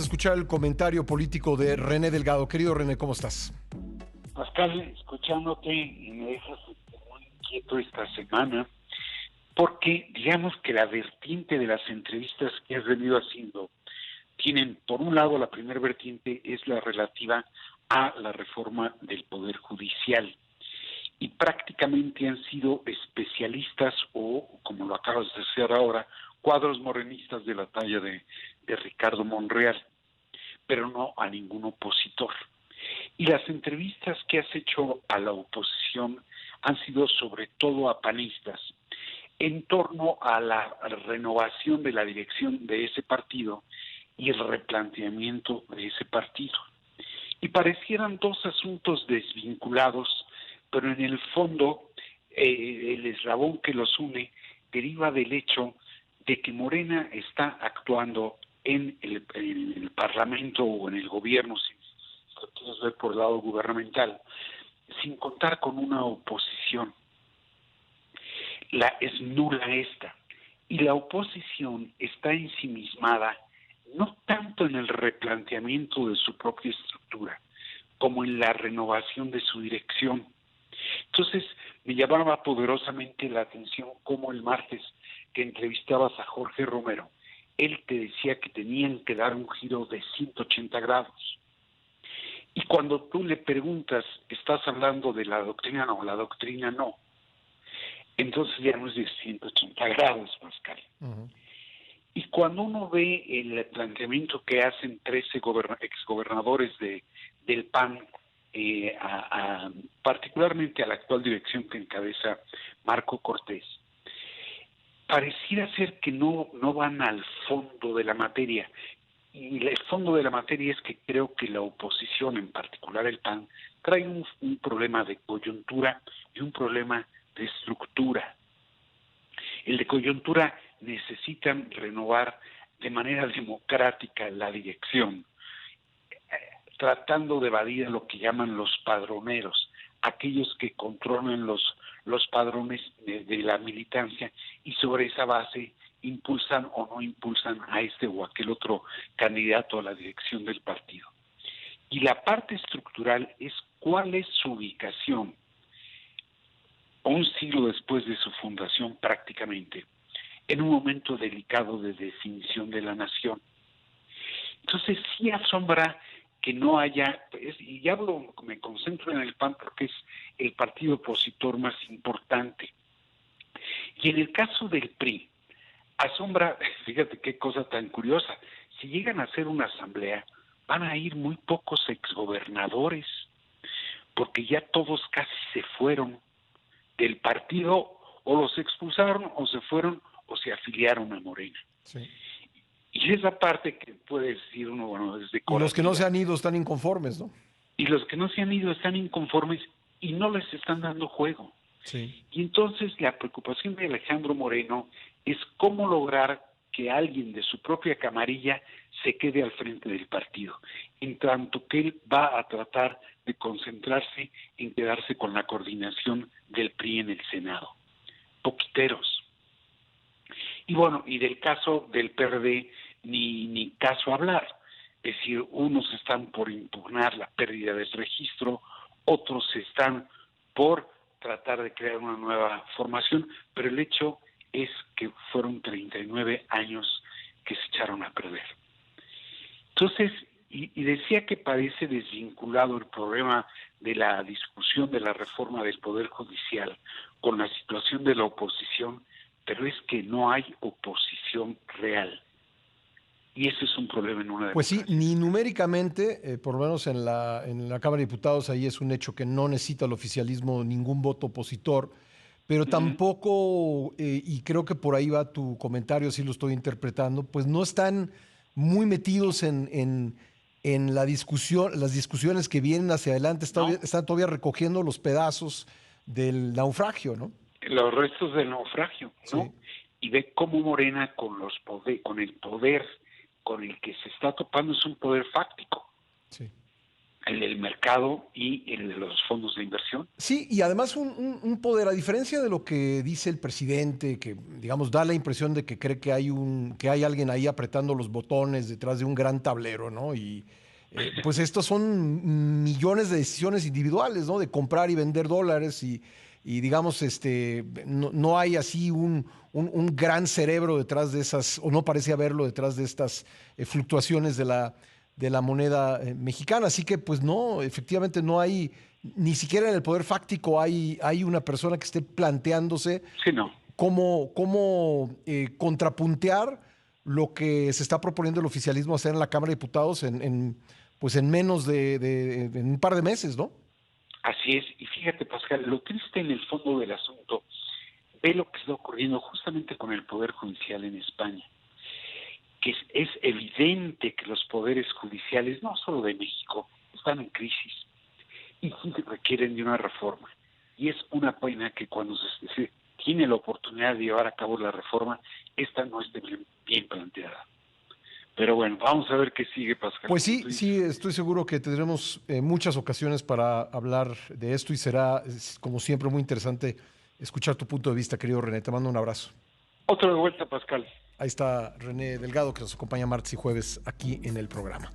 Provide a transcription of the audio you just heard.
escuchar el comentario político de René Delgado. Querido René, ¿cómo estás? Pascal, escuchándote y me dejas muy inquieto esta semana, porque digamos que la vertiente de las entrevistas que has venido haciendo tienen, por un lado, la primera vertiente es la relativa a la reforma del Poder Judicial, y prácticamente han sido especialistas o, como lo acabas de hacer ahora, cuadros morenistas de la talla de Ricardo Monreal, pero no a ningún opositor. Y las entrevistas que has hecho a la oposición han sido sobre todo a panistas, en torno a la renovación de la dirección de ese partido y el replanteamiento de ese partido. Y parecieran dos asuntos desvinculados, pero en el fondo el eslabón que los une deriva del hecho de que Morena está actuando en el Parlamento o en el gobierno, si lo quieres ver por el lado gubernamental, sin contar con una oposición. Es nula esta. Y la oposición está ensimismada no tanto en el replanteamiento de su propia estructura, como en la renovación de su dirección. Entonces, me llamaba poderosamente la atención cómo el martes que entrevistabas a Jorge Romero, él te decía que tenían que dar un giro de 180 grados. Y cuando tú le preguntas, ¿estás hablando de la doctrina? No, la doctrina no. Entonces ya no es de 180 grados, Pascal. Uh-huh. Y cuando uno ve el planteamiento que hacen 13 exgobernadores del PAN, particularmente a la actual dirección que encabeza Marco Cortés, pareciera ser que no van al fondo de la materia. Y el fondo de la materia es que creo que la oposición, en particular el PAN, trae un problema de coyuntura y un problema de estructura. El de coyuntura necesitan renovar de manera democrática la dirección, tratando de evadir a lo que llaman los padroneros, aquellos que controlan los padrones de la militancia y sobre esa base impulsan o no impulsan a este o aquel otro candidato a la dirección del partido. Y la parte estructural es cuál es su ubicación, un siglo después de su fundación prácticamente, en un momento delicado de definición de la nación. Entonces sí asombra que no haya, y ya me concentro en el PAN porque es el partido opositor más importante. Y en el caso del PRI, asombra, fíjate qué cosa tan curiosa, si llegan a hacer una asamblea, van a ir muy pocos exgobernadores, porque ya todos casi se fueron del partido, o los expulsaron, o se fueron, o se afiliaron a Morena. Sí. Y esa parte que puede decir uno, bueno, es decorativa. Y los que no se han ido están inconformes, ¿no? Y los que no se han ido están inconformes y no les están dando juego. Sí. Y entonces la preocupación de Alejandro Moreno es cómo lograr que alguien de su propia camarilla se quede al frente del partido, en tanto que él va a tratar de concentrarse en quedarse con la coordinación del PRI en el Senado. Poquiteros. Y bueno, y del caso del PRD, ni caso hablar. Es decir, unos están por impugnar la pérdida del registro, otros están por tratar de crear una nueva formación, pero el hecho es que fueron 39 años que se echaron a perder. Entonces, y decía que parece desvinculado el problema de la discusión de la reforma del Poder Judicial con la situación de la oposición, pero es que no hay oposición real. Y ese es un problema en una democracia. Pues sí, ni numéricamente, por lo menos en la Cámara de Diputados, ahí es un hecho que no necesita el oficialismo ningún voto opositor, pero tampoco, y creo que por ahí va tu comentario, así lo estoy interpretando, pues no están muy metidos en la discusión, las discusiones que vienen hacia adelante, están todavía recogiendo los pedazos del naufragio, ¿no? Los restos del naufragio, ¿no? Sí. Y ve cómo Morena con el poder con el que se está topando es un poder fáctico. Sí. el del mercado y el de los fondos de inversión. Sí, y además un poder, a diferencia de lo que dice el presidente, que digamos da la impresión de que cree que que hay alguien ahí apretando los botones detrás de un gran tablero, ¿no? Y pues estos son millones de decisiones individuales, ¿no? De comprar y vender dólares y digamos, no hay así un gran cerebro detrás de esas, o no parece haberlo detrás de estas fluctuaciones de la moneda mexicana. Así que, pues no, efectivamente no hay, ni siquiera en el poder fáctico hay una persona que esté planteándose Sí, no. cómo contrapuntear lo que se está proponiendo el oficialismo hacer en la Cámara de Diputados pues en menos en un par de meses, ¿no? Así es. Y fíjate, Pascal, lo triste en el fondo del asunto, ve lo que está ocurriendo justamente con el Poder Judicial en España, que es evidente que los poderes judiciales, no solo de México, están en crisis y sí requieren de una reforma. Y es una pena que cuando se tiene la oportunidad de llevar a cabo la reforma, esta no esté bien planteada. Pero bueno, vamos a ver qué sigue, Pascal. Pues sí, sí, estoy seguro que tendremos muchas ocasiones para hablar de esto y será, como siempre, muy interesante escuchar tu punto de vista, querido René. Te mando un abrazo. Otra de vuelta, Pascal. Ahí está René Delgado, que nos acompaña martes y jueves aquí en el programa.